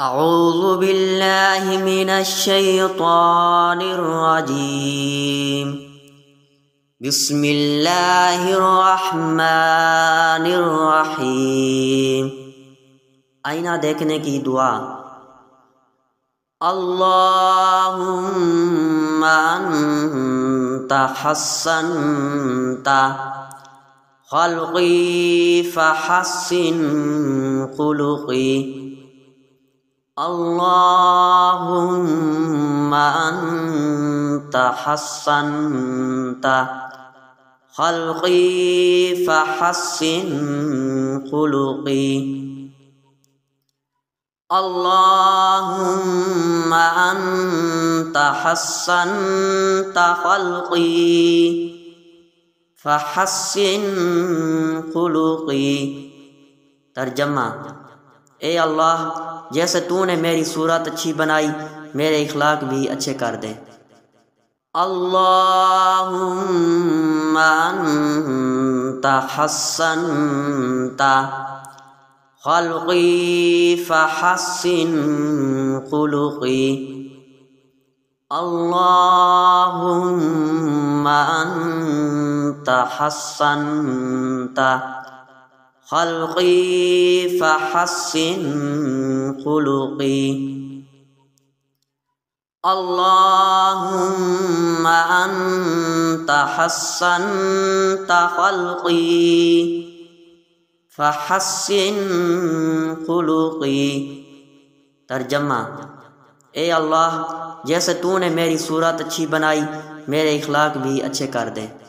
अऊज़ु बिल्लाहि मिनश शैतानिर रजीम। बिस्मिल्लाहिर रहमानिर रहीम। आईना देखने की दुआ। अल्लाहुम्मा अन्ता हस्सनता खल्क़ी फहस्सिन खुलुक़ी। अल्लाहुम्मा अन्ता हस्सनता खल्क़ी फहस्सिन खुलुक़ी। अल्लाहुम्मा अन्ता हस्सनता खल्क़ी फहस्सिन खुलुक़ी। तर्जमा: ए अल्लाह, जैसे तूने मेरी सूरत अच्छी बनाई, मेरे इखलाक भी अच्छे कर दे। अल्लाहुम्मा अन्ता हस्सनता खल्क़ी फहस्सिन खुलुक़ी। अल्लाहुम्मा अन्ता हस्सनता खल्क़ी फहस्सिन खुलुक़ी। अल्लाहुम्मा अन्ता हस्सनता खल्क़ी फहस्सिन खुलुक़ी। तर्जमा: ए अल्लाह, जैसे तूने मेरी सूरत अच्छी बनाई, मेरे इखलाक भी अच्छे कर दे।